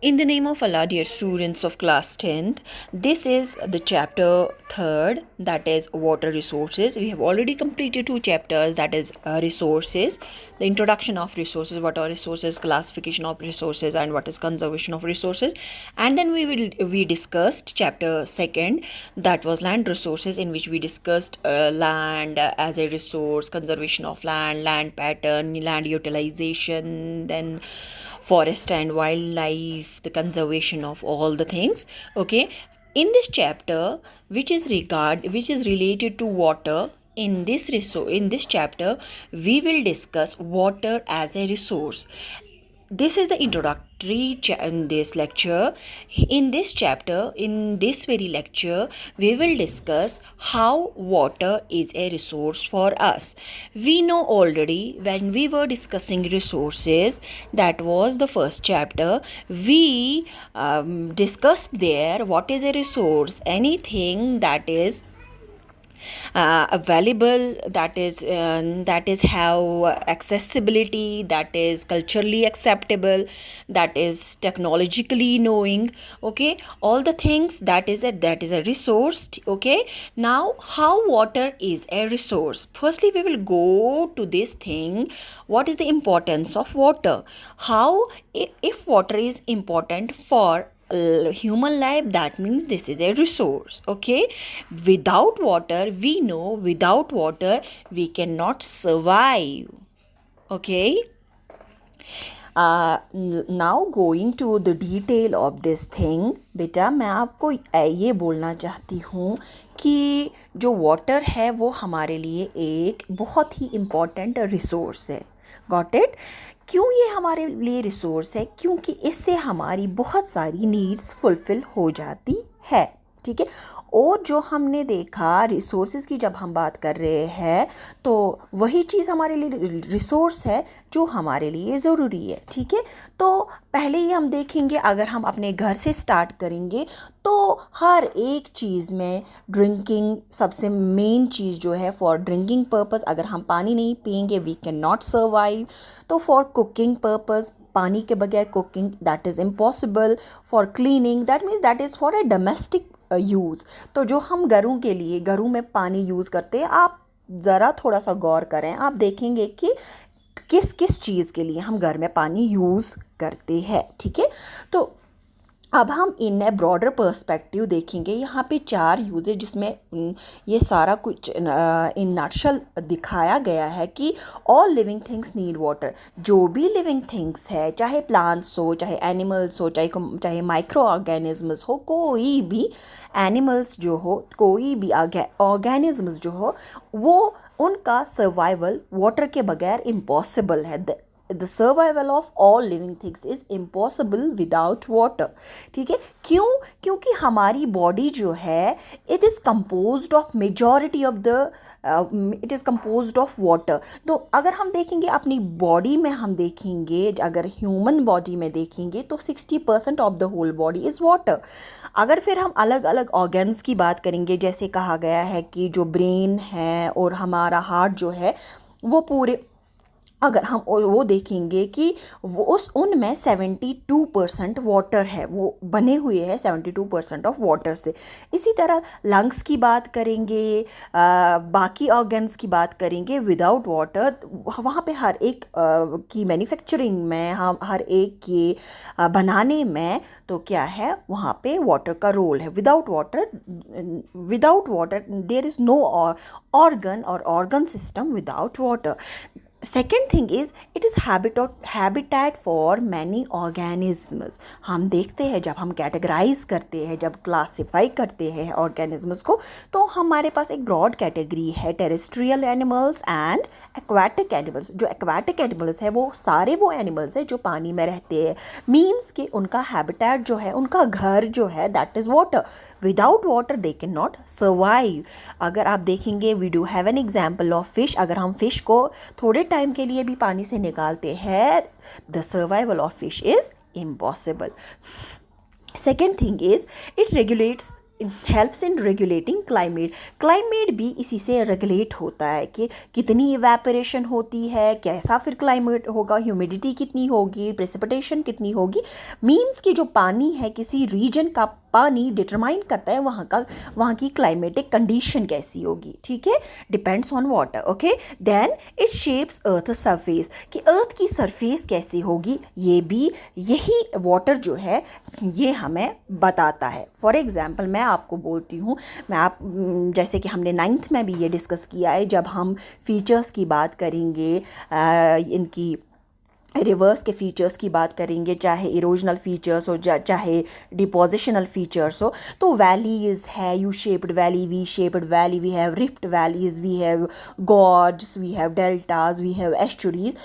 In the name of Allah, dear students of class 10th, this is the chapter 3rd, that is water resources. We have already completed 2 chapters, that is resources, the introduction of resources, what are resources, classification of resources, and what is conservation of resources. And then we discussed chapter 2nd, that was land resources, in which we discussed land as a resource, conservation of land, land pattern, land utilization, then forest and wildlife, the conservation of all the things. Okay, in this chapter, which is related to water, in this chapter we will discuss water as a resource. This is the introductory in this lecture. In this chapter, in this very lecture, we will discuss how water is a resource for us. We know already when we were discussing resources, that was the first chapter, we discussed there what is a resource. Anything that is available, that is have accessibility, that is culturally acceptable, that is technologically knowing. Okay, all the things that is a resource. Okay, now how water is a resource. Firstly, we will go to this thing, what is the importance of water, how if water is important for human life, that means this is a resource. Okay, without water, we know without water we cannot survive. Okay, now going to the detail of this thing. बेटा मैं आपको ये बोलना चाहती हूँ कि जो water है वो हमारे लिए एक बहुत ही इम्पॉर्टेंट रिसोर्स है. Got it. क्यों ये हमारे लिए रिसोर्स है? क्योंकि इससे हमारी बहुत सारी नीड्स फुलफ़िल हो जाती है. ठीक है. और जो हमने देखा रिसोर्सेज की, जब हम बात कर रहे हैं तो वही चीज़ हमारे लिए रिसोर्स है जो हमारे लिए ज़रूरी है. ठीक है. तो पहले ही हम देखेंगे, अगर हम अपने घर से स्टार्ट करेंगे तो हर एक चीज़ में ड्रिंकिंग सबसे मेन चीज़ जो है, फॉर ड्रिंकिंग पर्पस अगर हम पानी नहीं पिएंगे वी कैन नॉट सर्वाइव. तो फॉर कुकिंग पर्पस, पानी के बगैर cooking that is impossible. For cleaning that means that is for a domestic use. तो जो हम घरों के लिए घरों में पानी यूज़ करते हैं, आप ज़रा थोड़ा सा गौर करें, आप देखेंगे कि किस किस चीज़ के लिए हम घर में पानी यूज़ करते हैं. ठीक है. तो अब हम इन ए ब्रॉडर पर्सपेक्टिव देखेंगे. यहाँ पे 4 यूजेज जिसमें ये सारा कुछ इन नटशल दिखाया गया है कि all living things need water. जो भी लिविंग थिंग्स है, चाहे प्लांट्स हो, चाहे एनिमल्स हो, चाहे माइक्रो ऑर्गेनिजम्स हो, कोई भी एनिमल्स जो हो, कोई भी ऑर्गेनिजम्स जो हो, वो उनका सर्वाइवल वाटर के बगैर इम्पॉसिबल है. The survival of all living things is impossible without water. ठीक है. क्यों? क्योंकि हमारी बॉडी जो है it is composed of majority of the it is composed of water. तो अगर हम देखेंगे अपनी बॉडी में, हम देखेंगे अगर ह्यूमन बॉडी में देखेंगे तो 60% of the whole body is water. अगर फिर हम अलग अलग ऑर्गन्स की बात करेंगे, जैसे कहा गया है कि जो ब्रेन है और हमारा हार्ट जो है वो पूरे, अगर हम वो देखेंगे कि वो उनमें 72% वाटर है, वो बने हुए हैं 72% ऑफ वाटर से. इसी तरह लंग्स की बात करेंगे, बाकी ऑर्गन्स की बात करेंगे, विदाउट वाटर वहाँ पे हर एक की मैन्युफैक्चरिंग में, हम हर एक के बनाने में, तो क्या है वहाँ पे वाटर का रोल है. Without water there is no organ और organ system without water. Second thing is it is habitat for many organisms. हम देखते हैं जब हम कैटेगराइज करते हैं, जब क्लासिफाई करते हैं ऑर्गेनिज्म्स को, तो हमारे पास एक ब्रॉड कैटेगरी है, terrestrial animals and aquatic animals. जो एक्वाटिक एनिमल्स है वो सारे वो एनिमल्स हैं जो पानी में रहते हैं. मीन्स कि उनका हैबिटेट जो है, उनका घर जो है, that is water. Without water they can not survive. अगर आप देखेंगे, we do have an example of fish. अगर हम फिश को थोड़े टाइम के लिए भी पानी से निकालते हैं, the survival of fish is impossible. Second thing is it regulates helps in regulating climate भी इसी से रेगुलेट होता है कि कितनी इवेपोरेशन होती है, कैसा फिर क्लाइमेट होगा, ह्यूमिडिटी कितनी होगी, प्रेसिपिटेशन कितनी होगी। मीन्स कि जो पानी है किसी रीजन का पानी डिटरमाइन करता है वहाँ की क्लाइमेटिक कंडीशन कैसी होगी, ठीक है, depends on water. Okay, then it shapes earth surface, कि अर्थ की सरफेस कैसी होगी ये भी यही वाटर जो है ये हमें बताता है। फॉर एग्जांपल मैं आपको बोलती हूँ, जैसे कि हमने 9th में भी ये डिस्कस किया है, जब हम फीचर्स की बात करेंगे, इनकी रिवर्स के फीचर्स की बात करेंगे, चाहे इरोजनल फीचर्स हो चाहे डिपोजिशनल फीचर्स हो, तो वैलीज है, U shaped valley, V shaped valley, we have rift valleys, we have gorge, we have deltas, we have estuaries.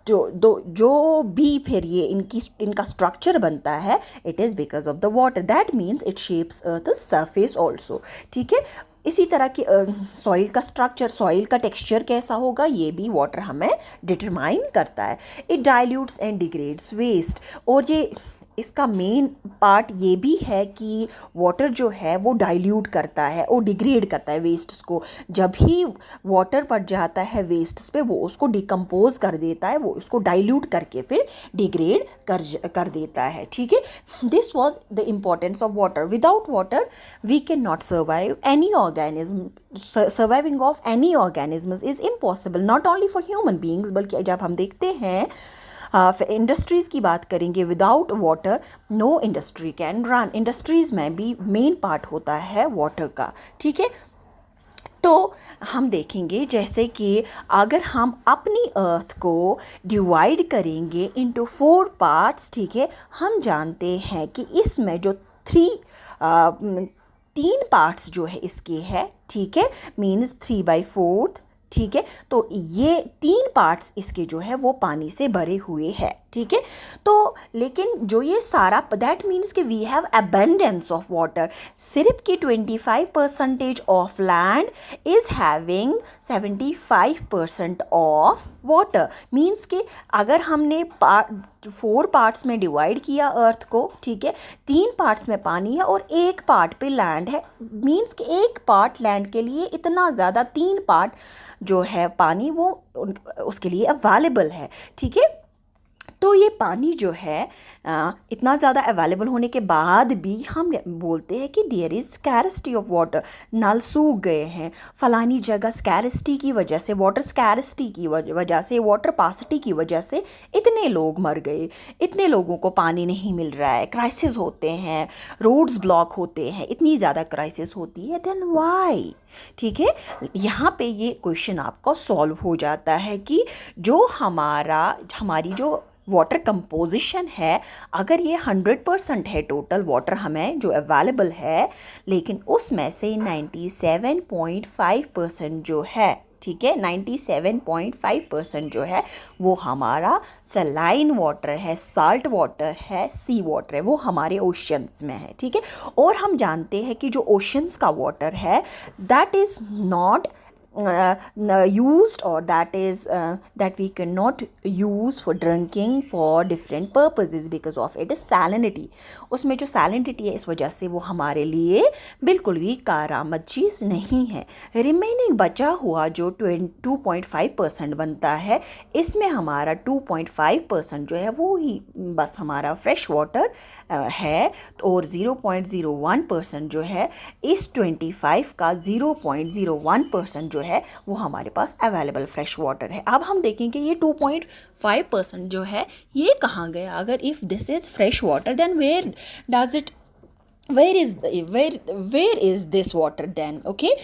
जो भी फिर ये इनका स्ट्रक्चर बनता है, it is because of the water, that means it shapes earth surface also, ठीक है। इसी तरह की सॉइल का स्ट्रक्चर, सॉइल का टेक्सचर कैसा होगा, ये भी वाटर हमें डिटरमाइन करता है। It dilutes and degrades waste, और ये इसका मेन पार्ट ये भी है कि वाटर जो है वो डाइल्यूट करता है और डिग्रेड करता है वेस्ट्स को। जब ही वाटर पड़ जाता है वेस्ट्स पे, वो उसको डिकम्पोज कर देता है, वो उसको डाइल्यूट करके फिर डिग्रेड कर देता है, ठीक है। This was the importance of water. Without water we can not survive any organism, surviving of any organism is impossible, not only for human beings, बल्कि जब हम देखते हैं इंडस्ट्रीज़ की बात करेंगे, without water no industry can run. Industries में भी मेन पार्ट होता है वाटर का, ठीक है। तो हम देखेंगे जैसे कि अगर हम अपनी अर्थ को डिवाइड करेंगे इनटू 4 पार्ट्स, ठीक है, हम जानते हैं कि इसमें जो 3 पार्ट्स जो है इसके है, ठीक है, मीन्स 3/4, ठीक है। तो ये 3 पार्ट्स इसके जो है वो पानी से भरे हुए हैं, ठीक है। तो लेकिन जो ये सारा, दैट मीन्स कि we have abundance of water. सिर्फ कि 25% of land is having 75% of water. Means कि अगर हमने 4 पार्ट्स में डिवाइड किया अर्थ को, ठीक है, 3 पार्ट्स में पानी है और 1 पार्ट पे लैंड है, मीन्स कि 1 पार्ट लैंड के लिए इतना ज़्यादा 3 पार्ट जो है पानी वो उसके लिए अवेलेबल है, ठीक है। तो ये पानी जो है इतना ज़्यादा अवेलेबल होने के बाद भी हम बोलते हैं कि there is scarcity of water, नल सूख गए हैं फलानी जगह, स्कैरसिटी की वजह से, वाटर स्कैरसिटी की वजह से, वाटर पासिटी की वजह से इतने लोग मर गए, इतने लोगों को पानी नहीं मिल रहा है, क्राइसिस होते हैं, रोड्स ब्लॉक होते हैं, इतनी ज़्यादा क्राइसिस होती है, देन व्हाई, ठीक है। यहाँ पे ये क्वेश्चन आपका सॉल्व हो जाता है कि जो हमारी जो वाटर कंपोजिशन है, अगर ये 100% है टोटल वाटर हमें जो अवेलेबल है, लेकिन उसमें से 97.5% जो है, ठीक है, 97.5% जो है वो हमारा सलाइन वाटर है, साल्ट वाटर है, सी वाटर है, वो हमारे ओशंस में है, ठीक है। और हम जानते हैं कि जो ओशंस का वाटर है that is not used, or that we cannot use for drinking for different purposes because of its salinity. उसमें जो salinity है इस वजह से वो हमारे लिए बिल्कुल भी कारआमद चीज़ नहीं है। रिमेनिंग बचा हुआ जो 2.5% बनता है, इसमें हमारा 2.5% जो है वो ही बस हमारा फ्रेश वाटर है, और 0.01% जो है इस 25 का 0.01% जो है वो हमारे पास अवेलेबल फ्रेश वाटर है। अब हम देखेंगे ये 2.5% जो है ये कहाँ गया। अगर if this is fresh water then where is this water then, okay.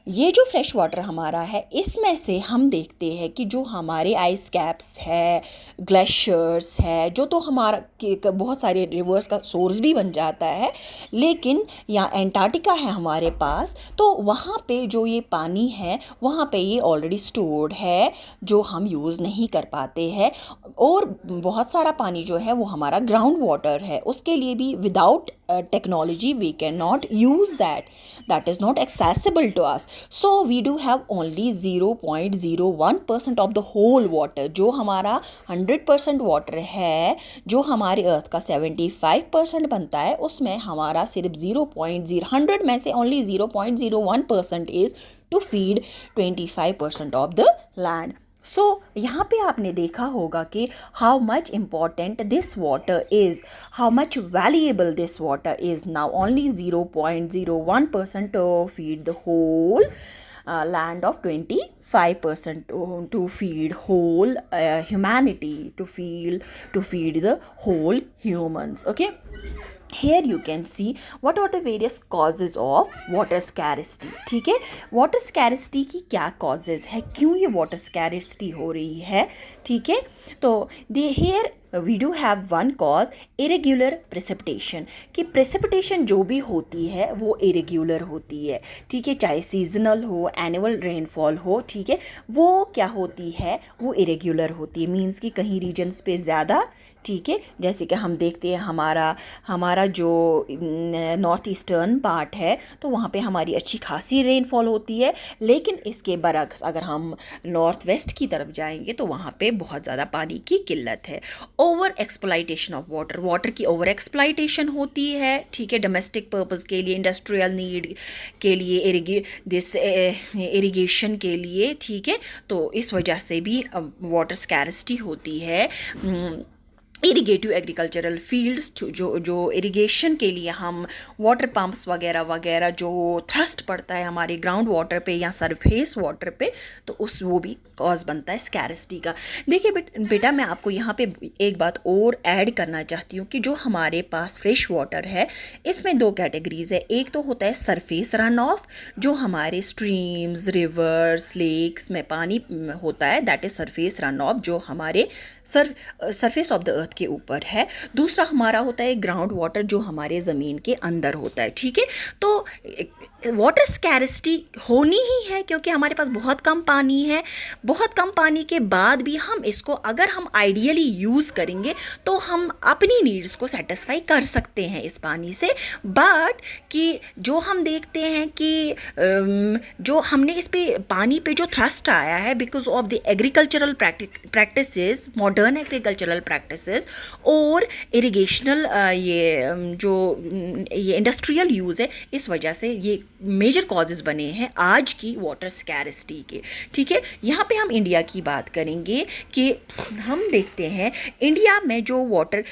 ये जो फ्रेश वाटर हमारा है इसमें से हम देखते हैं कि जो हमारे आइस कैप्स है, ग्लेशियर्स है, जो तो हमारा बहुत सारे रिवर्स का सोर्स भी बन जाता है, लेकिन यहाँ एंटार्क्टिका है हमारे पास, तो वहाँ पे जो ये पानी है वहाँ पे ये ऑलरेडी स्टोर्ड है जो हम यूज़ नहीं कर पाते हैं। और बहुत सारा पानी जो है वो हमारा ग्राउंड वाटर है, उसके लिए भी without technology, we cannot use that is not accessible to us. So we do have only 0.01% of the whole water. जो हमारा 100% वाटर है, जो हमारे अर्थ का 75% बनता है, उसमें हमारा सिर्फ 0.0 में से only 0.01% is to feed 25% of the land. सो यहाँ पे आपने देखा होगा कि how much important this water is, how much valuable this water is. Now only 0.01% to feed the whole land of 25% to feed whole humanity, to feed the whole humans. Okay, here you can see what are the various causes of water scarcity. ठीक है, water scarcity की क्या causes है, क्यों ये water scarcity हो रही है. ठीक है, तो here we do have one cause, irregular precipitation. कि precipitation जो भी होती है वो irregular होती है. ठीक है, चाहे seasonal हो, annual rainfall हो, ठीक है, वो क्या होती है, वो irregular होती है. मीन्स कि कहीं regions पे ज़्यादा, ठीक है, जैसे कि हम देखते हैं हमारा जो नॉर्थ ईस्टर्न पार्ट है, तो वहाँ पे हमारी अच्छी खासी रेनफॉल होती है. लेकिन इसके बरक्स अगर हम नॉर्थ वेस्ट की तरफ जाएंगे तो वहाँ पे बहुत ज़्यादा पानी की किल्लत है. ओवर एक्सप्लॉइटेशन ऑफ वाटर की ओवर एक्सप्लॉइटेशन होती है. ठीक है, डोमेस्टिक पर्पस के लिए, इंडस्ट्रियल नीड के लिए, इरिगेशन के लिए. ठीक है, तो इस वजह से भी वाटर स्कैरसिटी होती है. इरिगेटिव एग्रीकल्चरल फील्ड्स, जो इरिगेशन के लिए हम वाटर पंप्स वगैरह जो थ्रस्ट पड़ता है हमारे ग्राउंड वाटर पे या सरफेस वाटर पे, तो वो भी कॉज बनता है स्कैरसिटी का. देखिए बेटा, मैं आपको यहाँ पे एक बात और ऐड करना चाहती हूँ कि जो हमारे पास फ्रेश वाटर है, इसमें दो कैटेगरीज है. एक तो होता है सरफेस रन ऑफ, जो हमारे स्ट्रीम्स, रिवर्स, लेक्स में पानी होता है, that is surface run of, जो हमारे सरफेस ऑफ द अर्थ के ऊपर है. दूसरा हमारा होता है ग्राउंड वाटर, जो हमारे ज़मीन के अंदर होता है. ठीक है, तो वाटर स्कैरसिटी होनी ही है क्योंकि हमारे पास बहुत कम पानी है. बहुत कम पानी के बाद भी हम इसको अगर हम आइडियली यूज़ करेंगे तो हम अपनी नीड्स को सेटिस्फाई कर सकते हैं इस पानी से. बट कि जो हम देखते हैं कि जो हमने इस पे पानी पे जो थ्रस्ट आया है because of the agricultural practices, modern agricultural practices और इरिगेशनल ये इंडस्ट्रियल यूज़ है, इस वजह से ये मेजर कॉजेज़ बने हैं आज की वाटर स्कैरसिटी के. ठीक है, यहाँ पे हम इंडिया की बात करेंगे कि हम देखते हैं इंडिया में जो वाटर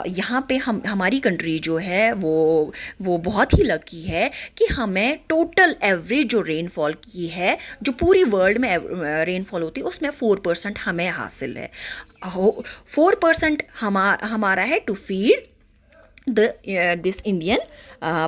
यहाँ पे हमारी कंट्री जो है वो बहुत ही लकी है कि हमें टोटल एवरेज जो रेनफॉल की है, जो पूरी वर्ल्ड में रेनफॉल होती है, उसमें 4% हमें हासिल है. 4% हमारा है to feed this Indian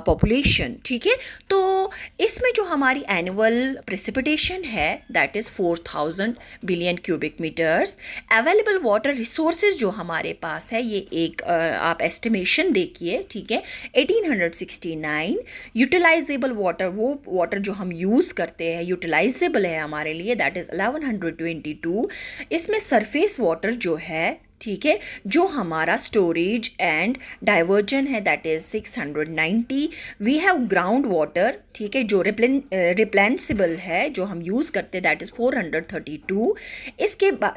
population. ठीक है, तो इसमें जो हमारी एनुअल प्रेसिपिटेशन है that is 4000 billion cubic metres. Available water resources जो हमारे पास है, ये एक आप एस्टिमेशन देखिए. ठीक है, 1869. यूटिलाइजेबल वाटर, वो वाटर जो हम यूज़ करते हैं यूटिलाइजेबल है हमारे लिए, दैट इज़ 1122. इसमें सरफेस वाटर जो है, ठीक है, जो हमारा स्टोरेज एंड डाइवर्जन है, that is 690. We have ground water, ठीक है, जो रिप्लेनिशेबल है, जो हम यूज़ करते हैं, दैट इज़ 432.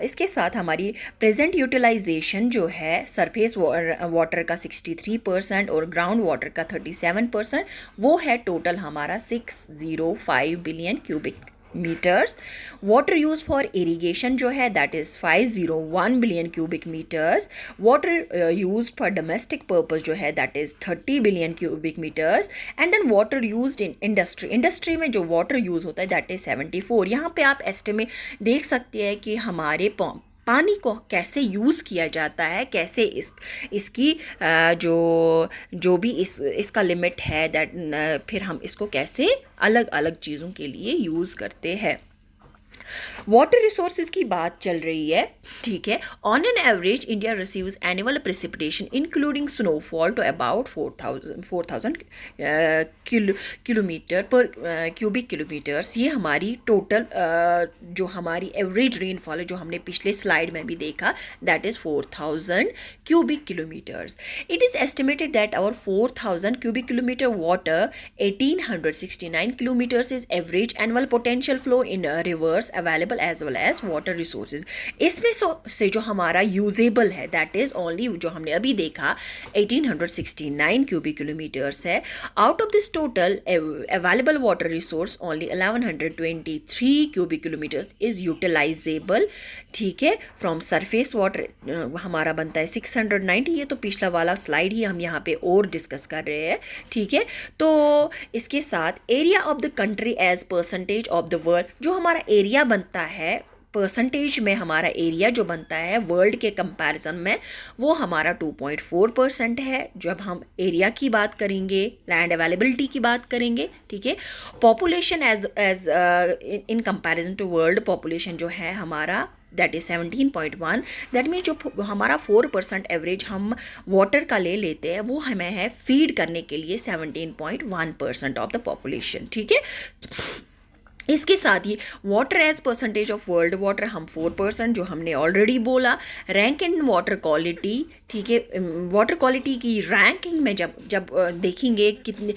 इसके साथ हमारी प्रेजेंट यूटिलाइजेशन जो है सरफेस वाटर का 63% और ग्राउंड वाटर का 37%, वो है टोटल हमारा 605 billion cubic metres. Water use for irrigation जो है that is 501 billion cubic metres. Water use for domestic purpose जो है that is 30 billion cubic metres. And then water used in industry में जो वाटर यूज़ होता है that is 74. यहाँ पे आप एस्टिमेट देख सकते हैं कि हमारे पानी को कैसे यूज़ किया जाता है, कैसे इसकी जो भी इसका लिमिट है, दैट फिर हम इसको कैसे अलग अलग चीज़ों के लिए यूज़ करते हैं. वाटर रिसोर्सेज की बात चल रही है, ठीक है। On an average India receives annual precipitation including snowfall to about 4,000 kilometre per cubic kilometres. ये हमारी टोटल जो हमारी एवरेज रेनफॉल है, जो हमने पिछले स्लाइड में भी देखा, that is 4,000 cubic kilometers. It is estimated that our 4,000 cubic kilometer water, 1,869 kilometers is average annual potential flow in rivers available as well as water resources. इसमें से जो हमारा यूजेबल है, दैट इज ओनली जो हमने अभी देखा 1,869 cubic kilometers है. Out of this total available water resource only 1,123 cubic kilometers is utilisable, ठीक है. फ्रॉम सरफेस वाटर हमारा बनता है 690. ये तो पिछला वाला स्लाइड ही हम यहाँ पे और डिस्कस कर रहे हैं, ठीक है. तो इसके साथ area of the country as percentage of the world, जो हमारा एरिया बनता है परसेंटेज में, हमारा एरिया जो बनता है वर्ल्ड के कंपैरिजन में, वो हमारा 2.4% है जब हम एरिया की बात करेंगे, लैंड अवेलेबिलिटी की बात करेंगे, ठीक है. Population as in comparison to world population जो है हमारा, दैट इज 17.1. दैट मीन्स जो हमारा 4% एवरेज हम वाटर का ले लेते हैं, वो हमें है फीड करने के लिए 17.1% ऑफ द पॉपुलेशन, ठीक है. इसके साथ ही water as percentage of world water हम 4%, जो हमने ऑलरेडी बोला. रैंक इन वाटर क्वालिटी, ठीक है. वाटर क्वालिटी की रैंकिंग में जब देखेंगे कितनी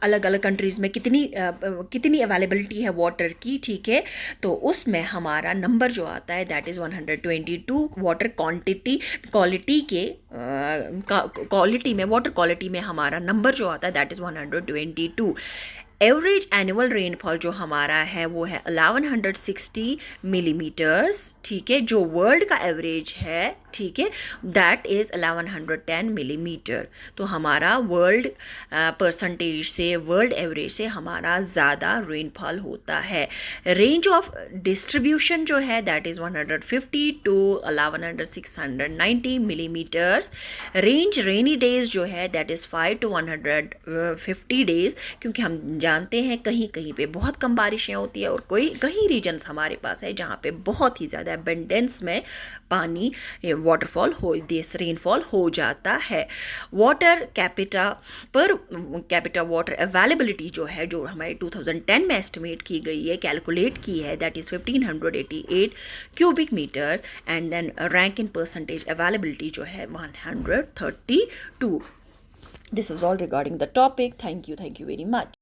अलग अलग कंट्रीज़ में कितनी अवेलेबिलिटी है वाटर की, ठीक है. तो उसमें हमारा नंबर जो आता है दैट इज़ 122. वाटर क्वालिटी के क्वालिटी में, वाटर क्वालिटी में हमारा नंबर जो आता है that is 122. Average annual rainfall जो हमारा है वो है 1160 मिलीमीटर्स, ठीक है, जो वर्ल्ड का एवरेज है, ठीक है, दैट इज़ 1110 मिलीमीटर. तो हमारा वर्ल्ड परसेंटेज से, वर्ल्ड एवरेज से हमारा ज़्यादा रेनफॉल होता है. रेंज ऑफ डिस्ट्रीब्यूशन जो है that is 150 to 11,690 millimetres. Range rainy days जो है दैट इज़ 5 to 150 डेज, क्योंकि हम जानते हैं कहीं कहीं पे बहुत कम बारिशें होती है और कहीं रीजन्स हमारे पास है जहाँ पे बहुत ही ज़्यादा एबंडेंस में पानी वाटरफॉल दिस रेनफॉल हो जाता है. वाटर कैपिटा वाटर अवेलेबिलिटी जो है, जो हमारे 2010 में एस्टिमेट की गई है, कैलकुलेट की है, that is 1588 cubic metre. And then rank in percentage availability जो है 132. This was all regarding the topic. Thank you very much.